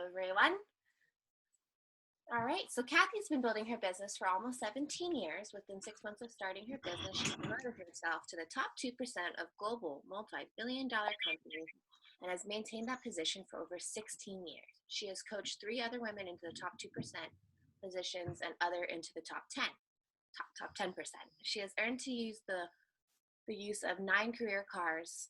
everyone. All right, so Kathy's been building her business for almost 17 years. Within 6 months of starting her business, she promoted herself to the top 2% of global multi-billion-dollar companies and has maintained that position for over 16 years. She has coached 3 other women into the top 2% positions and other into the top 10%. She has earned to use the use of 9 career cars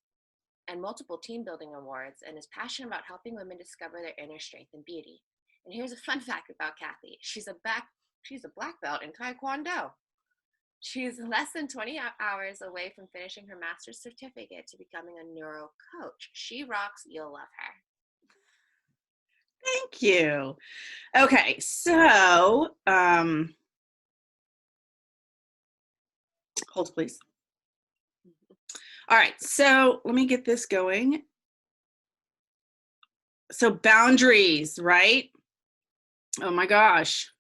and multiple team building awards and is passionate about helping women discover their inner strength and beauty. And here's a fun fact about Kathy. She's a black belt in Taekwondo. She's less than 20 hours away from finishing her master's certificate to becoming a neuro coach. She rocks. You'll love her. Thank you. Okay, so hold please. All right, so let me get this going. So boundaries, right? Oh my gosh,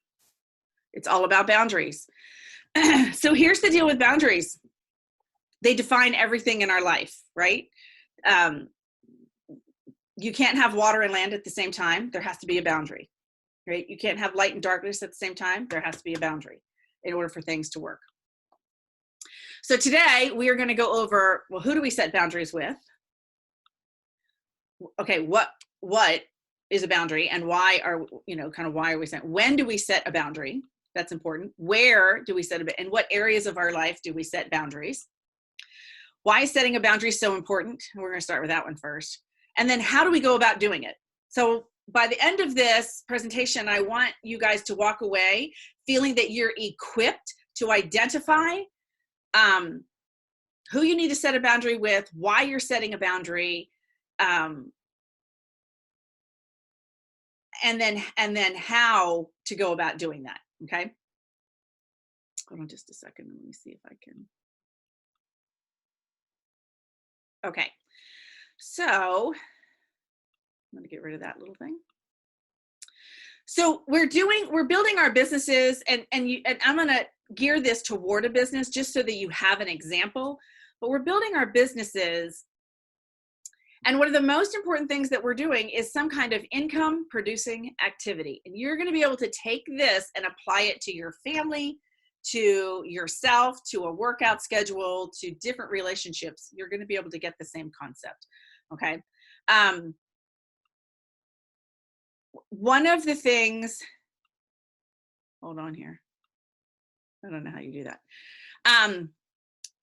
it's all about boundaries. So here's the deal with boundaries. They define everything in our life, right? You can't have water and land at the same time. There has to be a boundary, right? You can't have light and darkness at the same time. There has to be a boundary in order for things to work. So today we are going to go over, well, who do we set boundaries with? Okay, what is a boundary and why are, why are we setting? When do we set a boundary? That's important. Where do we set a, in what areas of our life do we set boundaries? Why is setting a boundary so important? We're going to start with that one first. And then how do we go about doing it? So by the end of this presentation, I want you guys to walk away feeling that you're equipped to identify who you need to set a boundary with, why you're setting a boundary, and then how to go about doing that. Okay. Hold on just a second. Let me see if I can. Okay. So I'm going to get rid of that little thing. So we're building our businesses and I'm going to gear this toward a business just so that you have an example, but we're building our businesses. And one of the most important things that we're doing is some kind of income producing activity. And you're going to be able to take this and apply it to your family, to yourself, to a workout schedule, to different relationships. You're going to be able to get the same concept. Okay. One of the things, hold on here. I don't know how you do that.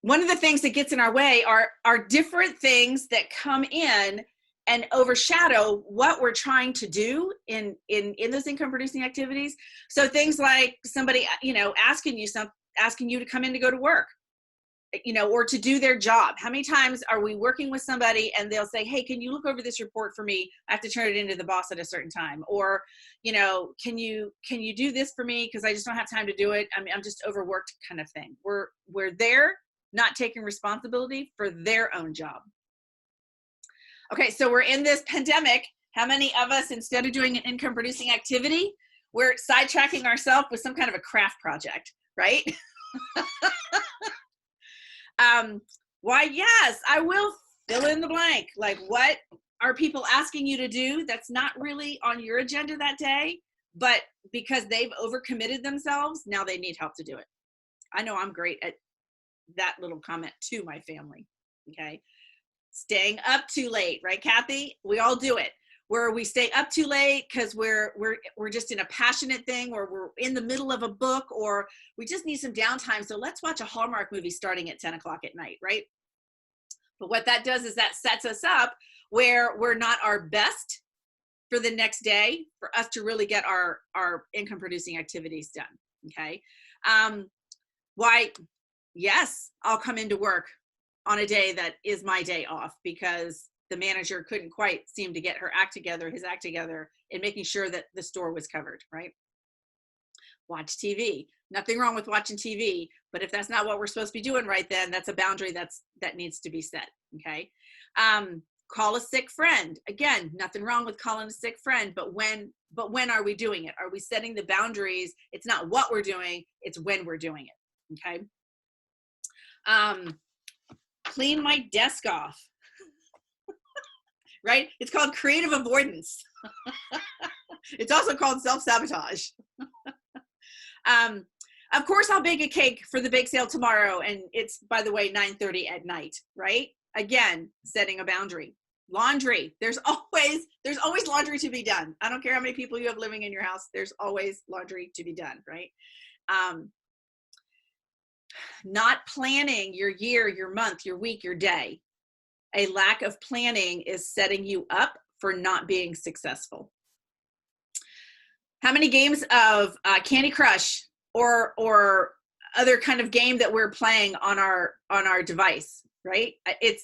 One of the things that gets in our way are different things that come in and overshadow what we're trying to do in those income producing activities. So things like somebody, asking you to come in to go to work, or to do their job. How many times are we working with somebody and they'll say, hey, can you look over this report for me? I have to turn it into the boss at a certain time. Or, can you do this for me? Because I just don't have time to do it. I'm just overworked, kind of thing. We're there, not taking responsibility for their own job. Okay, so we're in this pandemic. How many of us, instead of doing an income producing activity, we're sidetracking ourselves with some kind of a craft project, right? Why, yes, I will fill in the blank. Like, what are people asking you to do that's not really on your agenda that day, but because they've overcommitted themselves, now they need help to do it. I know I'm great at that little comment to my family. Okay. Staying up too late, right, Kathy? We all do it. Where we stay up too late because we're just in a passionate thing, or we're in the middle of a book, or we just need some downtime. So let's watch a Hallmark movie starting at 10 o'clock at night, right? But what that does is that sets us up where we're not our best for the next day for us to really get our income producing activities done. Okay. Why? Yes, I'll come into work on a day that is my day off because the manager couldn't quite seem to get his act together in making sure that the store was covered, right? Watch TV. Nothing wrong with watching TV, but if that's not what we're supposed to be doing right then, that's a boundary that needs to be set, okay? Call a sick friend. Again, nothing wrong with calling a sick friend, but when are we doing it? Are we setting the boundaries? It's not what we're doing, it's when we're doing it, okay? Clean my desk off. Right? It's called creative avoidance. It's also called self-sabotage. Of course, I'll bake a cake for the bake sale tomorrow. And it's, by the way, 9:30 at night, right? Again, setting a boundary. Laundry. There's always laundry to be done. I don't care how many people you have living in your house. There's always laundry to be done, right? Not planning your year, your month, your week, your day. A lack of planning is setting you up for not being successful. How many games of Candy Crush or other kind of game that we're playing on our device, right?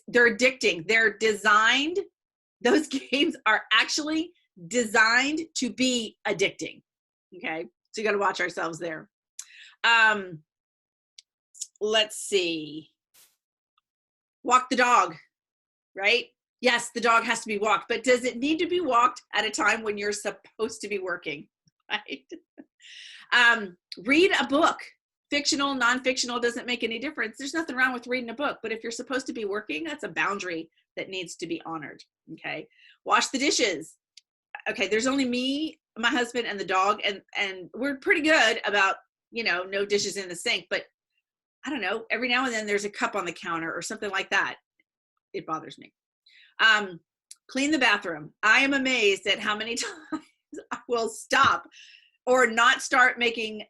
They're addicting. They're designed, those games are actually designed to be addicting. Okay, so you got to watch ourselves there. Let's see. Walk the dog, right? Yes, the dog has to be walked, but does it need to be walked at a time when you're supposed to be working, right? Read a book. Fictional, non-fictional, doesn't make any difference. There's nothing wrong with reading a book, but if you're supposed to be working, that's a boundary that needs to be honored, okay? Wash the dishes. Okay, there's only me, my husband, and the dog, and we're pretty good about, no dishes in the sink, but I don't know, every now and then there's a cup on the counter or something like that. It bothers me. Clean the bathroom. I am amazed at how many times I will stop or not start making,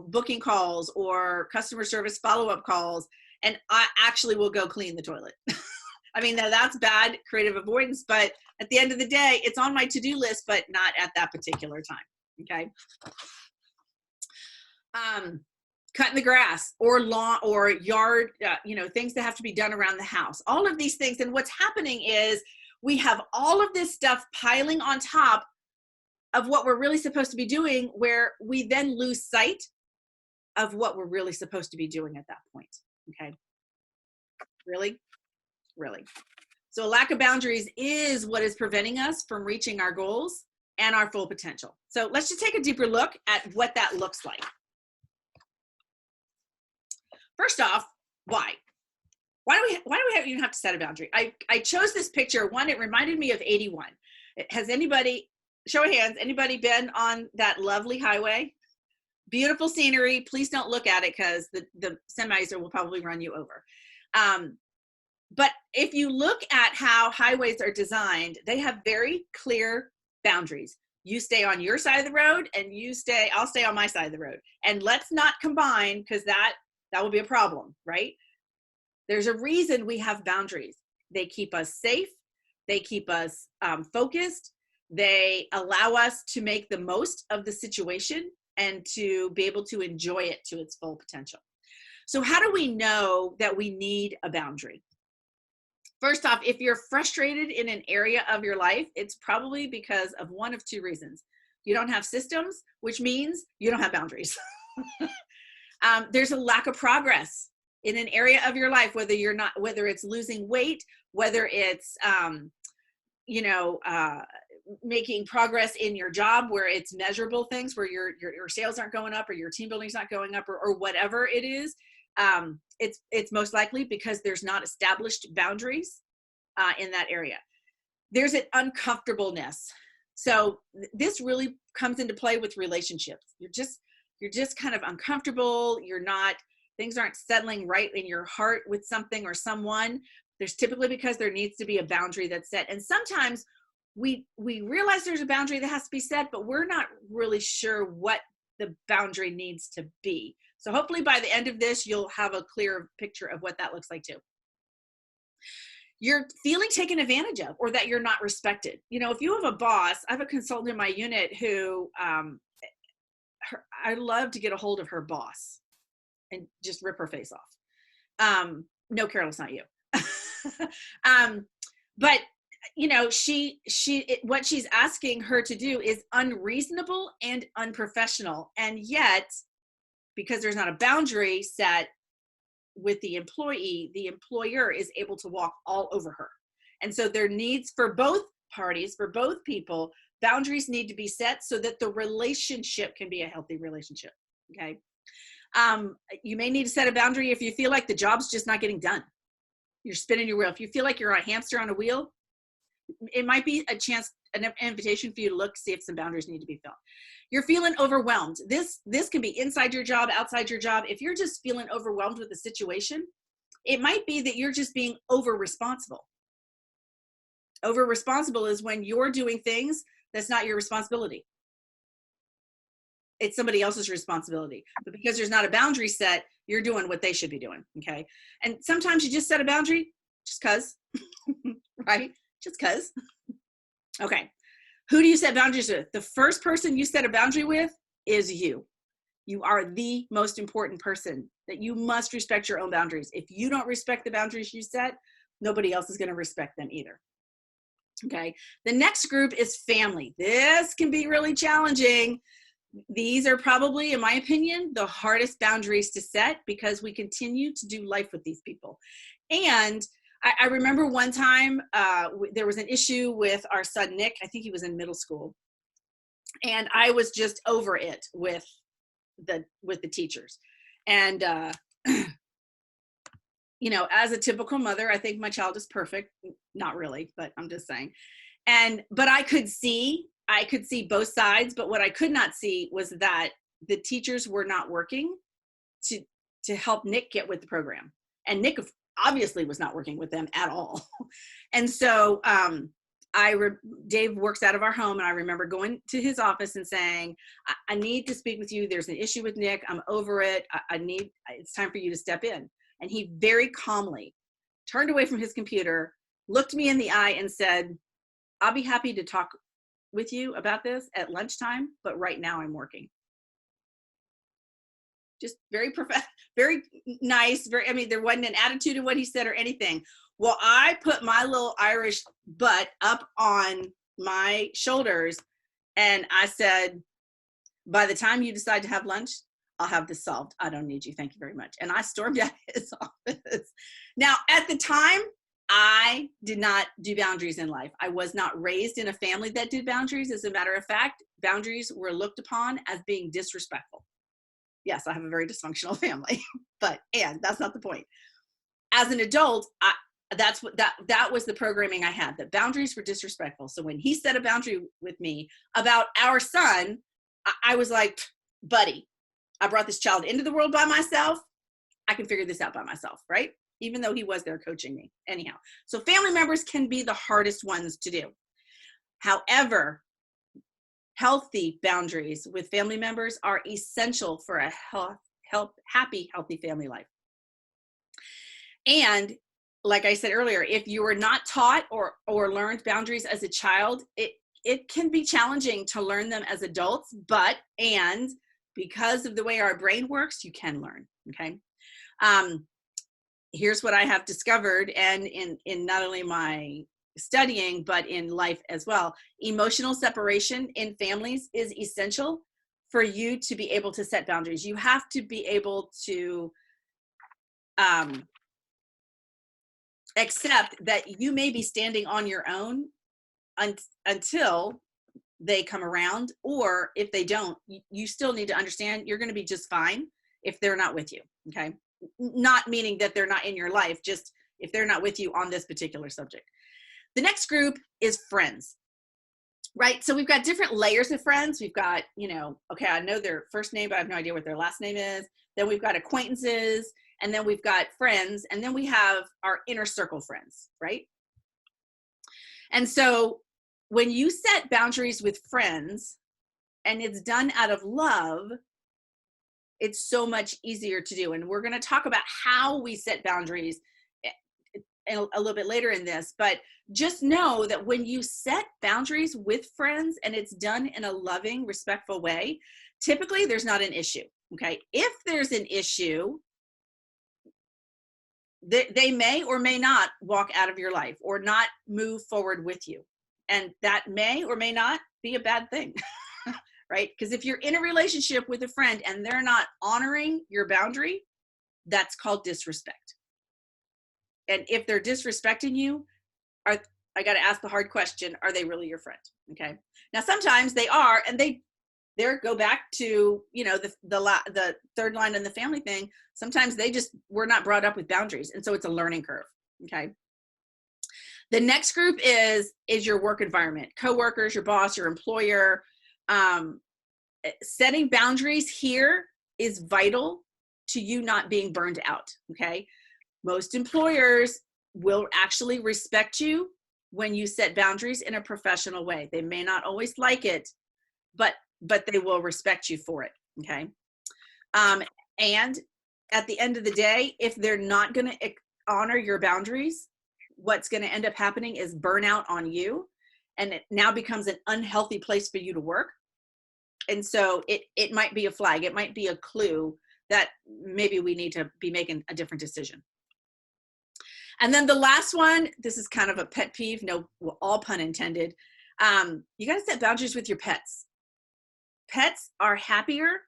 booking calls or customer service follow-up calls, and I actually will go clean the toilet. I mean, that's bad creative avoidance, but at the end of the day, it's on my to-do list, but not at that particular time, okay? Cutting the grass or lawn or yard, things that have to be done around the house. All of these things, and what's happening is we have all of this stuff piling on top of what we're really supposed to be doing, where we then lose sight of what we're really supposed to be doing at that point, okay? Really? So a lack of boundaries is what is preventing us from reaching our goals and our full potential. So let's just take a deeper look at what that looks like. First off, why? Why do we even have to set a boundary? I chose this picture. One, it reminded me of 81. Has anybody, show of hands, anybody been on that lovely highway? Beautiful scenery. Please don't look at it because the semis will probably run you over. But if you look at how highways are designed, they have very clear boundaries. You stay on your side of the road and I'll stay on my side of the road. And let's not combine, because that will be a problem, right? There's a reason we have boundaries. They keep us safe. They keep us focused. They allow us to make the most of the situation and to be able to enjoy it to its full potential. So how do we know that we need a boundary? First off, if you're frustrated in an area of your life, it's probably because of one of two reasons. You don't have systems, which means you don't have boundaries. There's a lack of progress in an area of your life, whether it's losing weight, whether it's, making progress in your job where it's measurable things, where your sales aren't going up or your team building's not going up or whatever it is. It's most likely because there's not established boundaries in that area. There's an uncomfortableness. So this really comes into play with relationships. You're just kind of uncomfortable. Things aren't settling right in your heart with something or someone. There's typically because there needs to be a boundary that's set. And sometimes we realize there's a boundary that has to be set, but we're not really sure what the boundary needs to be. So hopefully by the end of this, you'll have a clear picture of what that looks like too. You're feeling taken advantage of, or that you're not respected. If you have a boss, I have a consultant in my unit who, I love to get a hold of her boss and just rip her face off. No, Carol, it's not you. But what she's asking her to do is unreasonable and unprofessional. And yet, because there's not a boundary set with the employee, the employer is able to walk all over her. And so there needs, for both parties, for both people, boundaries need to be set so that the relationship can be a healthy relationship. Okay. You may need to set a boundary if you feel like the job's just not getting done. You're spinning your wheel. If you feel like you're a hamster on a wheel, it might be a chance, an invitation for you to look, see if some boundaries need to be filled. You're feeling overwhelmed. This can be inside your job, outside your job. If you're just feeling overwhelmed with the situation, it might be that you're just being over responsible. Over responsible is when you're doing things that's not your responsibility. It's somebody else's responsibility. But because there's not a boundary set, you're doing what they should be doing. Okay. And sometimes you just set a boundary just cause, right? Just cause. Okay. Who do you set boundaries with? The first person you set a boundary with is you. You are the most important person, that you must respect your own boundaries. If you don't respect the boundaries you set, nobody else is going to respect them either. Okay. The next group is family. This can be really challenging. These are probably, in my opinion, the hardest boundaries to set because we continue to do life with these people. And I remember one time there was an issue with our son, Nick. I think he was in middle school. And I was just over it with the teachers. And, you know, as a typical mother, I think my child is perfect. Not really, but I'm just saying. But I could see both sides, but what I could not see was that the teachers were not working to help Nick get with the program. And Nick obviously was not working with them at all. And so Dave works out of our home, and I remember going to his office and saying, I need to speak with you. There's an issue with Nick. I'm over it. It's time for you to step in. And he very calmly turned away from his computer, looked me in the eye and said, I'll be happy to talk with you about this at lunchtime, but right now I'm working. Just very very nice. I mean, there wasn't an attitude in what he said or anything. Well, I put my little Irish butt up on my shoulders and I said, by the time you decide to have lunch, I'll have this solved. I don't need you. Thank you very much. And I stormed out of his office. Now, at the time, I did not do boundaries in life. I was not raised in a family that did boundaries. As a matter of fact, boundaries were looked upon as being disrespectful. Yes, I have a very dysfunctional family, and that's not the point. As an adult, that was the programming I had, that boundaries were disrespectful. So when he set a boundary with me about our son, I was like, buddy, I brought this child into the world by myself. I can figure this out by myself, right? Even though he was there coaching me. Anyhow, so family members can be the hardest ones to do. However, healthy boundaries with family members are essential for a happy, healthy family life. And like I said earlier, if you were not taught or learned boundaries as a child, it can be challenging to learn them as adults, and because of the way our brain works, you can learn, okay? Here's what I have discovered, and in not only my studying, but in life as well. Emotional separation in families is essential for you to be able to set boundaries. You have to be able to accept that you may be standing on your own until they come around, or if they don't, you still need to understand you're going to be just fine if they're not with you, okay? Not meaning that they're not in your life, just if they're not with you on this particular subject. The next group is friends, right? So we've got different layers of friends. We've got, okay, I know their first name, but I have no idea what their last name is. Then we've got acquaintances, and then we've got friends, and then we have our inner circle friends, right? And so when you set boundaries with friends and it's done out of love, it's so much easier to do. And we're going to talk about how we set boundaries a little bit later in this, but just know that when you set boundaries with friends and it's done in a loving, respectful way, typically there's not an issue, okay? If there's an issue, they may or may not walk out of your life or not move forward with you. And that may or may not be a bad thing, right? Because if you're in a relationship with a friend and they're not honoring your boundary, that's called disrespect. And if they're disrespecting you, I got to ask the hard question, are they really your friend? Okay. Now, sometimes they are, and they go back to, the third line in the family thing. Sometimes they just were not brought up with boundaries. And so it's a learning curve. Okay. The next group is your work environment, coworkers, your boss, your employer. Setting boundaries here is vital to you not being burned out, okay? Most employers will actually respect you when you set boundaries in a professional way. They may not always like it, but they will respect you for it, okay? And at the end of the day, if they're not going to honor your boundaries, what's going to end up happening is burnout on you, and it now becomes an unhealthy place for you to work. And so it might be a flag. It might be a clue that maybe we need to be making a different decision. And then the last one, this is kind of a pet peeve, no, all pun intended. You got to set boundaries with your pets. Pets are happier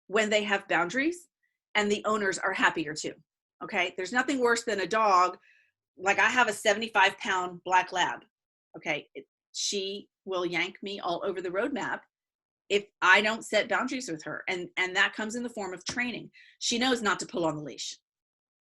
when they have boundaries, and the owners are happier too. Okay. There's nothing worse than a dog. Like I have a 75-pound black lab. Okay. She will yank me all over the road map if I don't set boundaries with her. And that comes in the form of training. She knows not to pull on the leash.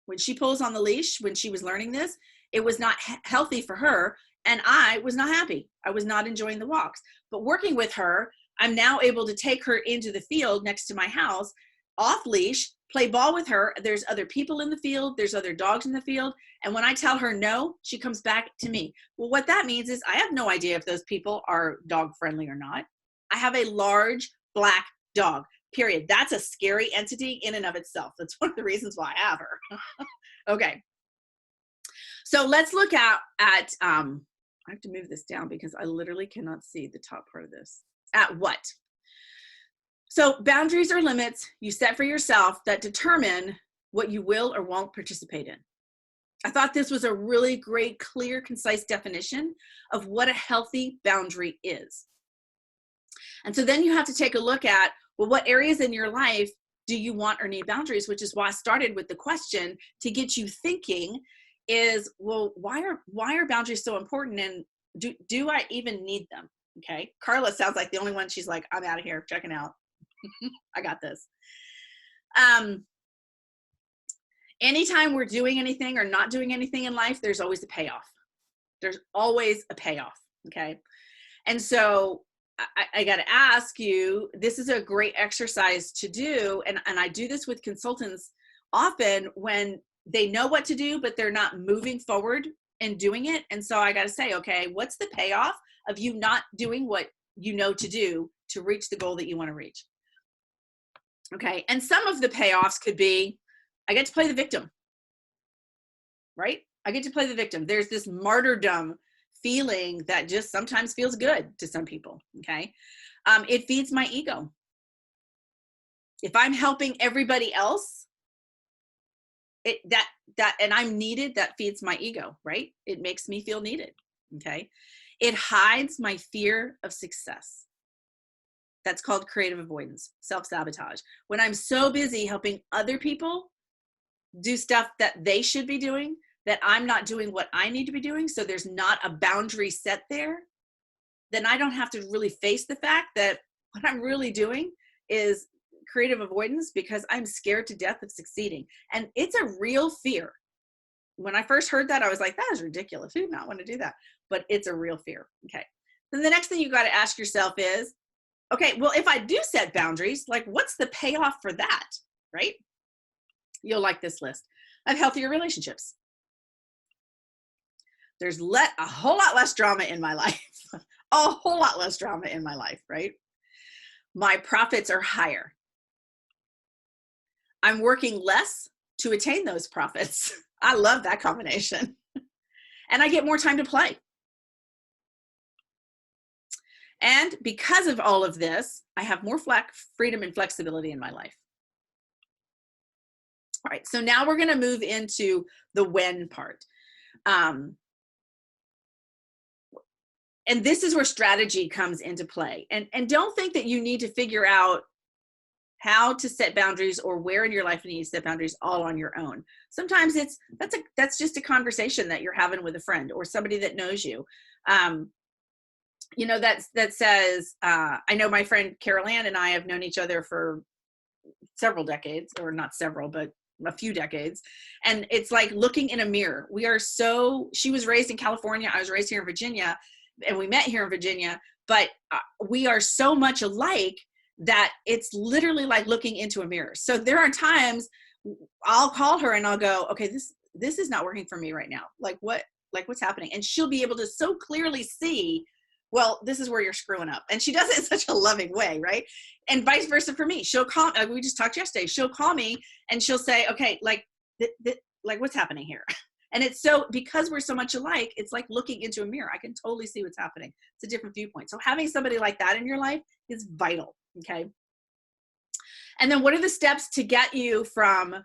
When she pulls on the leash, when she was learning this, it was not healthy for her. And I was not happy. I was not enjoying the walks. But working with her, I'm now able to take her into the field next to my house, off leash, play ball with her. There's other people in the field. There's other dogs in the field. And when I tell her no, she comes back to me. Well, what that means is I have no idea if those people are dog friendly or not. I have a large black dog, period. That's a scary entity in and of itself. That's one of the reasons why I have her. Okay. So let's look at I have to move this down because I literally cannot see the top part of this. At what? So boundaries are limits you set for yourself that determine what you will or won't participate in. I thought this was a really great, clear, concise definition of what a healthy boundary is. And so then you have to take a look at, well, what areas in your life do you want or need boundaries? Which is why I started with the question to get you thinking is, well, why are boundaries so important? And do I even need them? Okay. Carla sounds like the only one. She's like, I'm out of here, checking out. I got this. Anytime we're doing anything or not doing anything in life, there's always a payoff. There's always a payoff. Okay. And so I got to ask you, this is a great exercise to do. And I do this with consultants often when they know what to do, but they're not moving forward and doing it. And so I got to say, okay, what's the payoff of you not doing what you know to do to reach the goal that you want to reach? Okay. And some of the payoffs could be, I get to play the victim, right? I get to play the victim. There's this martyrdom feeling that just sometimes feels good to some people. Okay. It feeds my ego. If I'm helping everybody else, and I'm needed, that feeds my ego, right? It makes me feel needed. Okay. It hides my fear of success. That's called creative avoidance, self-sabotage. When I'm so busy helping other people do stuff that they should be doing, that I'm not doing what I need to be doing, so there's not a boundary set there, then I don't have to really face the fact that what I'm really doing is creative avoidance because I'm scared to death of succeeding. And it's a real fear. When I first heard that, I was like, that is ridiculous. Who would not want to do that? But it's a real fear. Okay. Then the next thing you got to ask yourself is, okay, well, if I do set boundaries, like what's the payoff for that, right? You'll like this list. I have healthier relationships. There's a whole lot less drama in my life, a whole lot less drama in my life, right? My profits are higher. I'm working less to attain those profits. I love that combination. And I get more time to play. And because of all of this, I have more freedom and flexibility in my life. All right, so now we're going to move into the when part. And this is where strategy comes into play. And don't think that you need to figure out how to set boundaries or where in your life you need to set boundaries all on your own. Sometimes that's just a conversation that you're having with a friend or somebody that knows you. That says, I know my friend Carol Ann and I have known each other for several decades, or not several, but a few decades. And it's like looking in a mirror. She was raised in California. I was raised here in Virginia, and we met here in Virginia, but we are so much alike that it's literally like looking into a mirror. So there are times I'll call her and I'll go, okay, this is not working for me right now. What's happening? And she'll be able to so clearly see, well, this is where you're screwing up. And she does it in such a loving way, right? And vice versa for me. She'll call, we just talked yesterday, she'll call me and she'll say, okay, like what's happening here? And it's so, because we're so much alike, it's like looking into a mirror. I can totally see what's happening. It's a different viewpoint. So having somebody like that in your life is vital, okay? And then what are the steps to get you from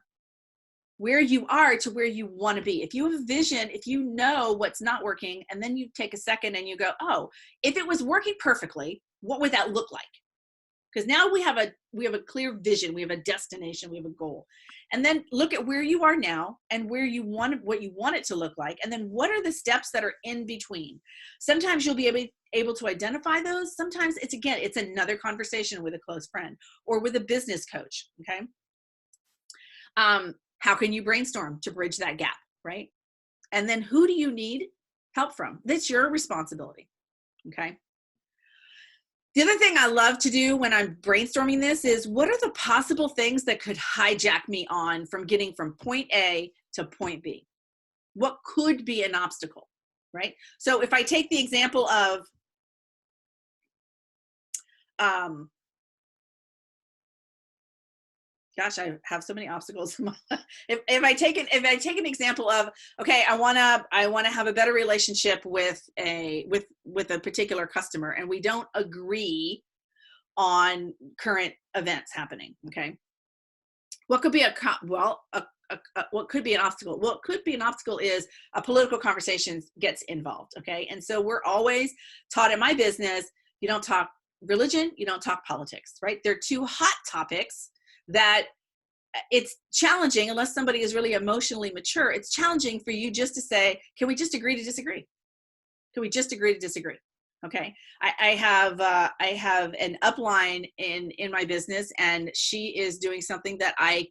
where you are to where you want to be? If you have a vision, if you know what's not working, and then you take a second and you go, oh, if it was working perfectly, what would that look like? Because now we have a clear vision, we have a destination, we have a goal. And then look at where you are now and where you want, what you want it to look like. And then what are the steps that are in between? Sometimes you'll be able to identify those. Sometimes it's another conversation with a close friend or with a business coach, okay? How can you brainstorm to bridge that gap, right? And then who do you need help from? That's your responsibility, okay? The other thing I love to do when I'm brainstorming this is, what are the possible things that could hijack me on from getting from point A to point B? What could be an obstacle, right? So if I take the example of, gosh, I have so many obstacles. If I take an example of, okay, I want to have a better relationship with a particular customer, and we don't agree on current events happening. Okay, what could be what could be an obstacle? What could be an obstacle is a political conversation gets involved. Okay, and so we're always taught in my business, you don't talk religion, you don't talk politics, right? They're two hot topics that it's challenging, unless somebody is really emotionally mature, it's challenging for you just to say, can we just agree to disagree? Can we just agree to disagree? Okay. I have an upline in my business, and she is doing something that I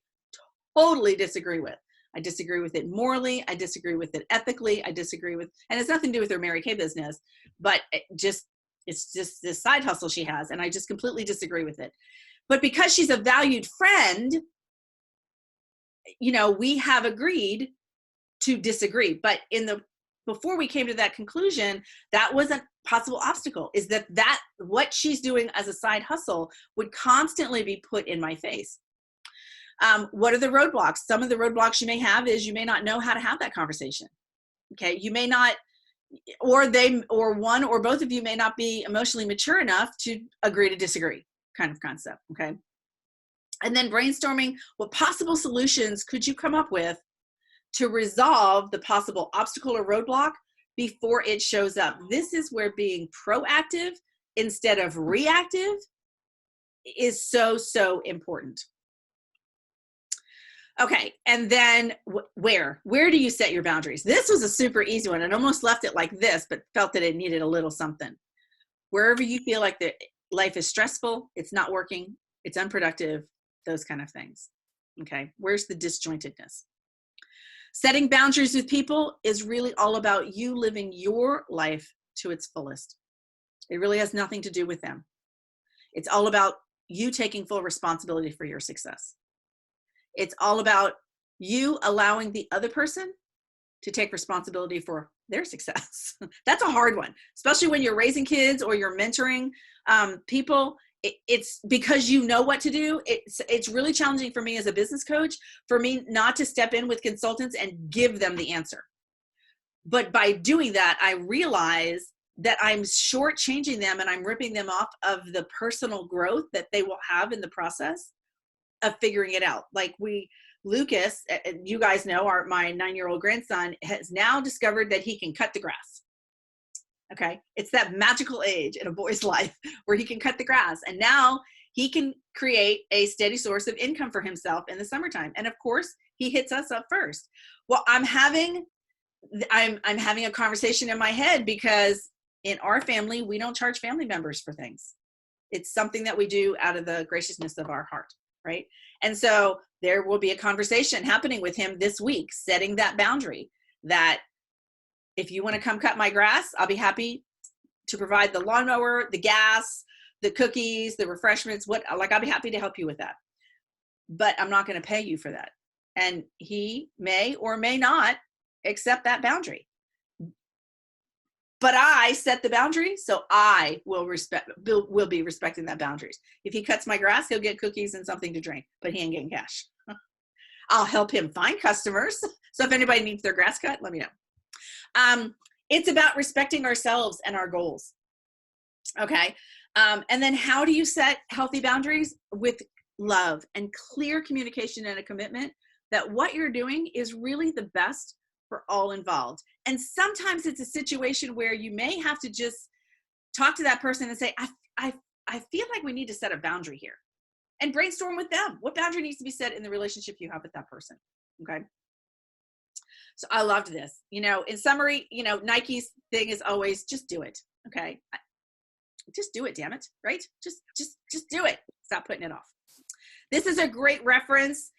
totally disagree with. I disagree with it morally. I disagree with it ethically. I disagree with, and it's nothing to do with her Mary Kay business, but it's just this side hustle she has. And I just completely disagree with it. But because she's a valued friend, you know, we have agreed to disagree. But before we came to that conclusion, that was a possible obstacle, is that what she's doing as a side hustle would constantly be put in my face. What are the roadblocks? Some of the roadblocks you may have is you may not know how to have that conversation. Okay. You may not, or one or both of you may not be emotionally mature enough to agree to disagree, kind of concept. Okay. And then brainstorming, what possible solutions could you come up with to resolve the possible obstacle or roadblock before it shows up? This is where being proactive instead of reactive is so, so important. Okay, and then where do you set your boundaries? This was a super easy one. I almost left it like this, but felt that it needed a little something. Wherever you feel like the life is stressful, it's not working, it's unproductive, those kind of things. Okay, where's the disjointedness? Setting boundaries with people is really all about you living your life to its fullest. It really has nothing to do with them. It's all about you taking full responsibility for your success. It's all about you allowing the other person to take responsibility for their success. That's a hard one, especially when you're raising kids or you're mentoring people. It's because you know what to do. It's really challenging for me as a business coach, for me not to step in with consultants and give them the answer. But by doing that, I realize that I'm shortchanging them and I'm ripping them off of the personal growth that they will have in the process of figuring it out. Like Lucas, you guys know, my 9-year-old grandson has now discovered that he can cut the grass. Okay. It's that magical age in a boy's life where he can cut the grass. And now he can create a steady source of income for himself in the summertime. And of course, he hits us up first. Well, I'm having a conversation in my head because in our family, we don't charge family members for things. It's something that we do out of the graciousness of our heart. Right. And so there will be a conversation happening with him this week, setting that boundary that if you want to come cut my grass, I'll be happy to provide the lawnmower, the gas, the cookies, the refreshments, I'll be happy to help you with that. But I'm not going to pay you for that. And he may or may not accept that boundary. But I set the boundary, so I will be respecting that boundaries. If he cuts my grass, he'll get cookies and something to drink, but he ain't getting cash. I'll help him find customers. So if anybody needs their grass cut, let me know. It's about respecting ourselves and our goals. Okay. And then how do you set healthy boundaries? With love and clear communication and a commitment that what you're doing is really the best for all involved. And sometimes it's a situation where you may have to just talk to that person and say, I feel like we need to set a boundary here, and brainstorm with them. What boundary needs to be set in the relationship you have with that person? Okay. So I loved this. In summary, Nike's thing is always just do it. Okay. Just do it, damn it. Right? Just do it. Stop putting it off. This is a great reference.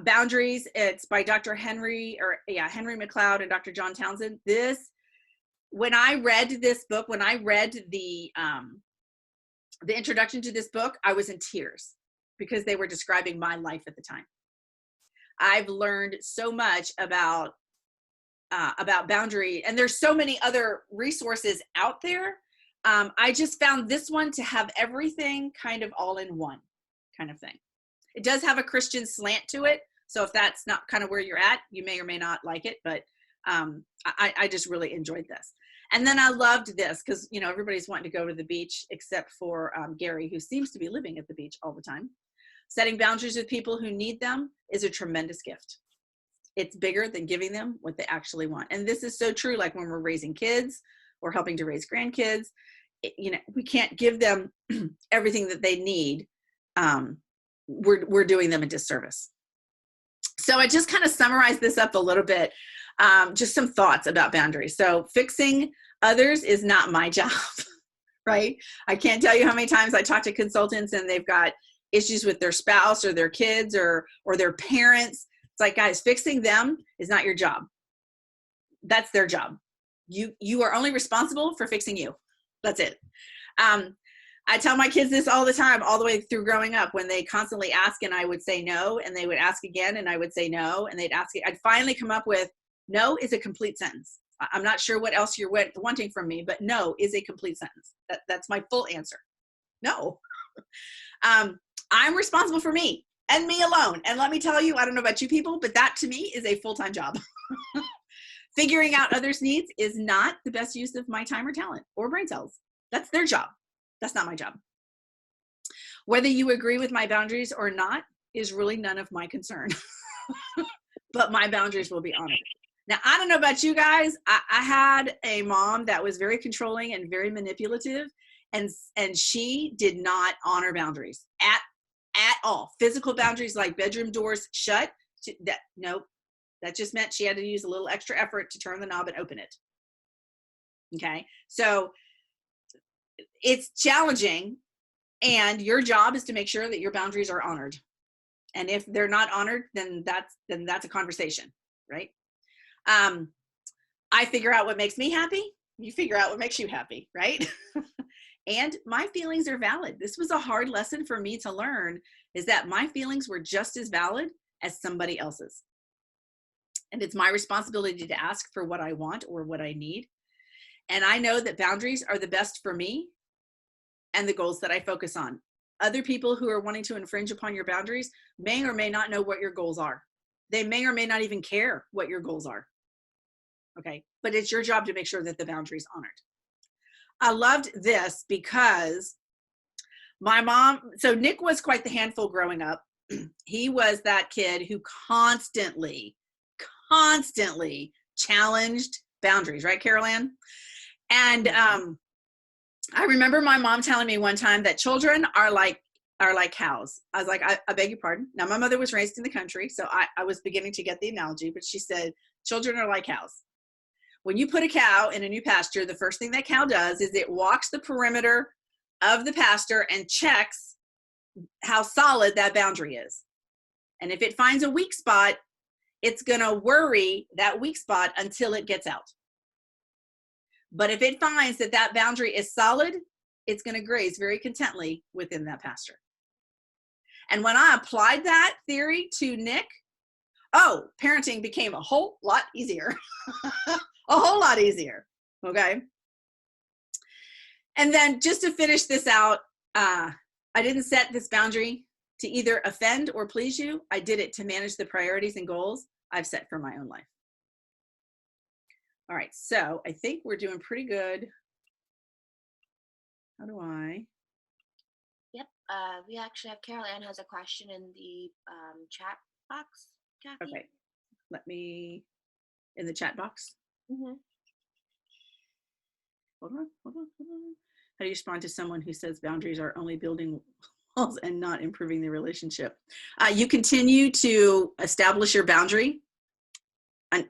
Boundaries. It's by Dr. Henry McLeod and Dr. John Townsend. When I read this book, when I read the introduction to this book, I was in tears because they were describing my life at the time. I've learned so much about boundary, and there's so many other resources out there. I just found this one to have everything kind of all in one kind of thing. It does have a Christian slant to it. So if that's not kind of where you're at, you may or may not like it, but I just really enjoyed this. And then I loved this because, everybody's wanting to go to the beach except for Gary, who seems to be living at the beach all the time. Setting boundaries with people who need them is a tremendous gift. It's bigger than giving them what they actually want. And this is so true, like when we're raising kids or helping to raise grandkids, we can't give them everything that they need. We're doing them a disservice. So I just kind of summarized this up a little bit. Just some thoughts about boundaries. So fixing others is not my job, right? I can't tell you how many times I talk to consultants and they've got issues with their spouse or their kids or their parents. It's like, guys, fixing them is not your job. That's their job. You are only responsible for fixing you. That's it. I tell my kids this all the time, all the way through growing up, when they constantly ask and I would say no, and they would ask again and I would say no, and they'd ask, I'd finally come up with no is a complete sentence. I'm not sure what else you're wanting from me, but no is a complete sentence. That's my full answer. No. I'm responsible for me and me alone. And let me tell you, I don't know about you people, but that to me is a full-time job. Figuring out others' needs is not the best use of my time or talent or brain cells. That's their job. That's not my job. Whether you agree with my boundaries or not is really none of my concern. But my boundaries will be honored. Now, I don't know about you guys. I had a mom that was very controlling and very manipulative, and she did not honor boundaries at all. Physical boundaries like bedroom doors shut. Nope. That just meant she had to use a little extra effort to turn the knob and open it. Okay. So it's challenging, and your job is to make sure that your boundaries are honored. And if they're not honored, then that's a conversation, right? I figure out what makes me happy. You figure out what makes you happy, right? And my feelings are valid. This was a hard lesson for me to learn, is that my feelings were just as valid as somebody else's. And it's my responsibility to ask for what I want or what I need. And I know that boundaries are the best for me and the goals that I focus on. Other people who are wanting to infringe upon your boundaries may or may not know what your goals are. They may or may not even care what your goals are. Okay, but it's your job to make sure that the boundary is honored. I loved this because my mom, so Nick was quite the handful growing up. He was that kid who constantly challenged boundaries, right, Carol Ann? And I remember my mom telling me one time that children are like cows. I was like, I beg your pardon. Now, my mother was raised in the country, so I was beginning to get the analogy, but she said, children are like cows. When you put a cow in a new pasture, the first thing that cow does is it walks the perimeter of the pasture and checks how solid that boundary is. And if it finds a weak spot, it's going to worry that weak spot until it gets out. But if it finds that that boundary is solid, it's going to graze very contently within that pasture. And when I applied that theory to Nick, parenting became a whole lot easier. A whole lot easier. Okay. And then just to finish this out, I didn't set this boundary to either offend or please you. I did it to manage the priorities and goals I've set for my own life. All right, so I think we're doing pretty good. How do I? Yep. We actually have Carol Ann has a question in the chat box, Kathy. Okay, let me, in the chat box. Mm-hmm. Hold on. How do you respond to someone who says boundaries are only building walls and not improving the relationship? You continue to establish your boundary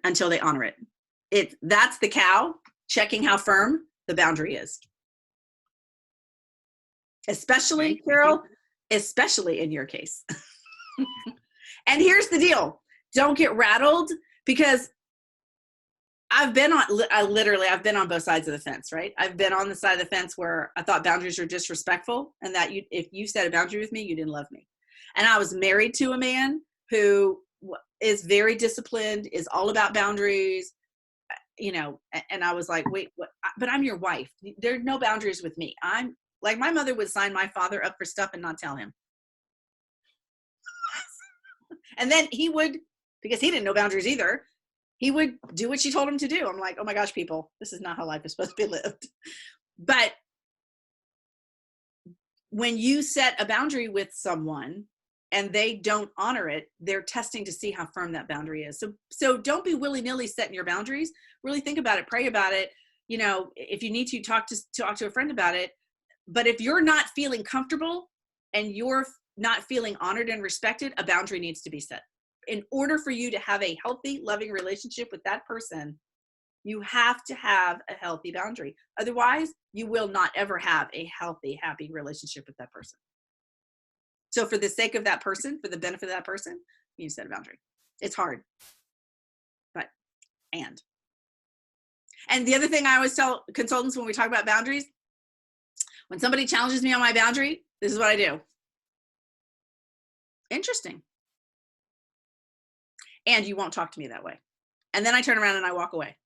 until they honor it. That's the cow checking how firm the boundary is. Especially, Carol, especially in your case. And here's the deal. Don't get rattled, because I've been on both sides of the fence, right? I've been on the side of the fence where I thought boundaries were disrespectful, and that if you set a boundary with me, you didn't love me. And I was married to a man who is very disciplined, is all about boundaries, and I was like, wait, what? But I'm your wife. There are no boundaries with me. I'm like, my mother would sign my father up for stuff and not tell him. And then he would, because he didn't know boundaries either, he would do what she told him to do. I'm like, oh my gosh, people, this is not how life is supposed to be lived. But when you set a boundary with someone and they don't honor it, they're testing to see how firm that boundary is. So don't be willy-nilly setting your boundaries. Really think about it, pray about it. If you need to talk to a friend about it. But if you're not feeling comfortable and you're not feeling honored and respected, a boundary needs to be set. In order for you to have a healthy, loving relationship with that person, you have to have a healthy boundary. Otherwise, you will not ever have a healthy, happy relationship with that person. So for the sake of that person, for the benefit of that person, you need to set a boundary. It's hard, but and the other thing I always tell consultants when we talk about boundaries, when somebody challenges me on my boundary, this is what I do. Interesting. And you won't talk to me that way. And then I turn around and I walk away.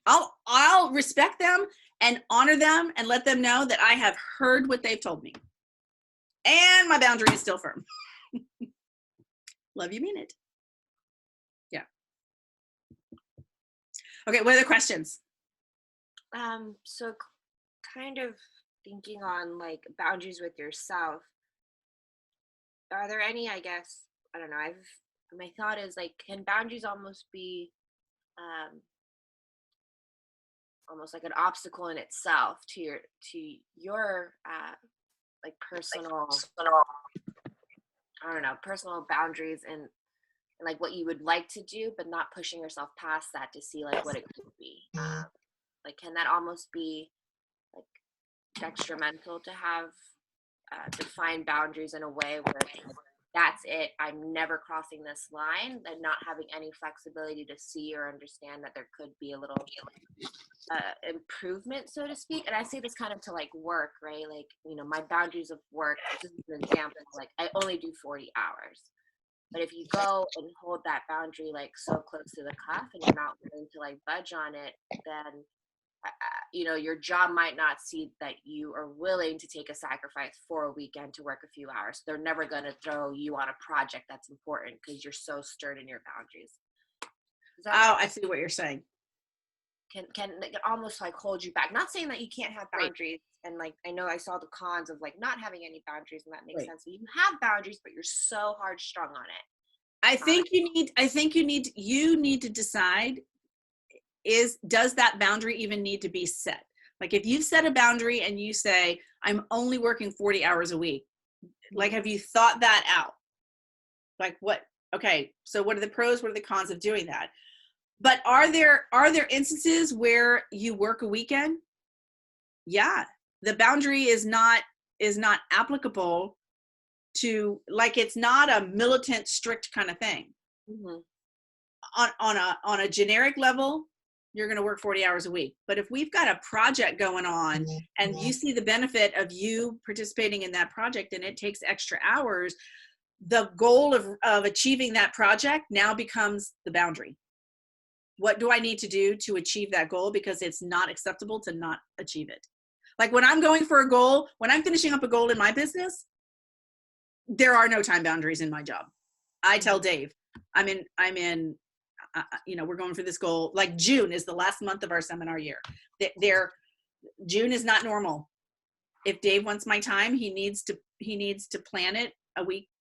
I'll respect them and honor them and let them know that I have heard what they've told me. And my boundary is still firm. Love you, mean it. Yeah. Okay, what are the questions? So kind of thinking on like boundaries with yourself. Are there any, I guess, I don't know, my thought is like, can boundaries almost be almost like an obstacle in itself to your like personal I don't know, personal boundaries and like what you would like to do, but not pushing yourself past that to see like what it could be. Like, can that almost be like detrimental to have defined boundaries in a way where that's it, I'm never crossing this line, and not having any flexibility to see or understand that there could be a little improvement, so to speak? And I say this kind of to like work, right? Like, my boundaries of work, just as an example, like I only do 40 hours. But if you go and hold that boundary like so close to the cuff and you're not willing to like budge on it, then your job might not see that you are willing to take a sacrifice for a weekend to work a few hours. They're never going to throw you on a project that's important because you're so stirred in your boundaries. I see what you're saying. Can it almost like hold you back? Not saying that you can't have boundaries, right. And like I know I saw the cons of like not having any boundaries, and that makes sense. But you have boundaries, but you're so hard strung on it. I think you need to decide, does that boundary even need to be set? Like if you've set a boundary and you say, I'm only working 40 hours a week, like have you thought that out? Like so what are the pros, what are the cons of doing that? But are there instances where you work a weekend? Yeah, the boundary is not applicable to, like, it's not a militant, strict kind of thing. Mm-hmm. On a generic level, you're going to work 40 hours a week. But if we've got a project going on and you see the benefit of you participating in that project and it takes extra hours, the goal of achieving that project now becomes the boundary. What do I need to do to achieve that goal? Because it's not acceptable to not achieve it. Like when I'm going for a goal, when I'm finishing up a goal in my business, there are no time boundaries in my job. I tell Dave, I'm in, we're going for this goal. Like June is the last month of our seminar year. June is not normal. If Dave wants my time, he needs to plan it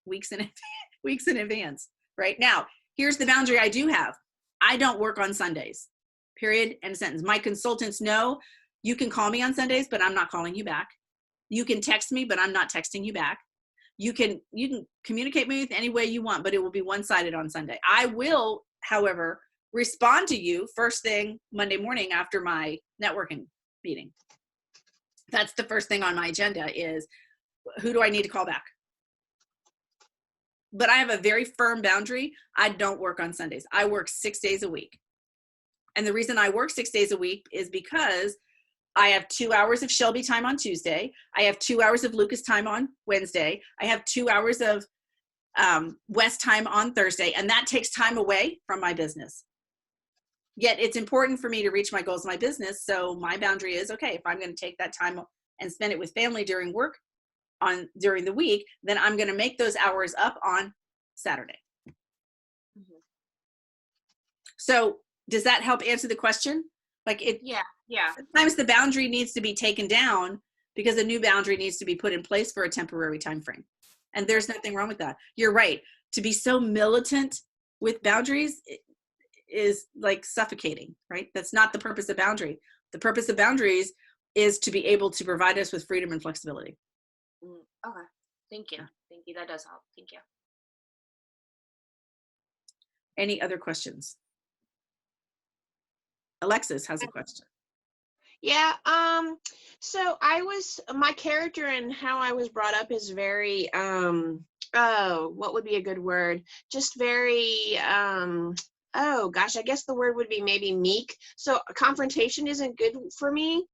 weeks in advance. Right now, here's the boundary I do have. I don't work on Sundays. Period. End of sentence. My consultants know you can call me on Sundays, but I'm not calling you back. You can text me, but I'm not texting you back. You can communicate with me any way you want, but it will be one-sided on Sunday. I will, however, respond to you first thing Monday morning after my networking meeting. That's the first thing on my agenda is, who do I need to call back? But I have a very firm boundary. I don't work on Sundays. I work 6 days a week. And the reason I work 6 days a week is because I have 2 hours of Shelby time on Tuesday. I have 2 hours of Lucas time on Wednesday. I have 2 hours of West time on Thursday. And that takes time away from my business. Yet it's important for me to reach my goals in my business. So my boundary is, okay, if I'm going to take that time and spend it with family during work during the week, then I'm going to make those hours up on Saturday. Mm-hmm. So does that help answer the question? Like Yeah. Sometimes the boundary needs to be taken down because a new boundary needs to be put in place for a temporary time frame. And there's nothing wrong with that. You're right. To be so militant with boundaries is like suffocating, right? That's not the purpose of boundary. The purpose of boundaries is to be able to provide us with freedom and flexibility. Okay. Thank you. Thank you. That does help. Thank you. Any other questions? Alexis has a question. Yeah, so my character and how I was brought up is very, what would be a good word? Just very, oh gosh, I guess the word would be maybe meek. So confrontation isn't good for me.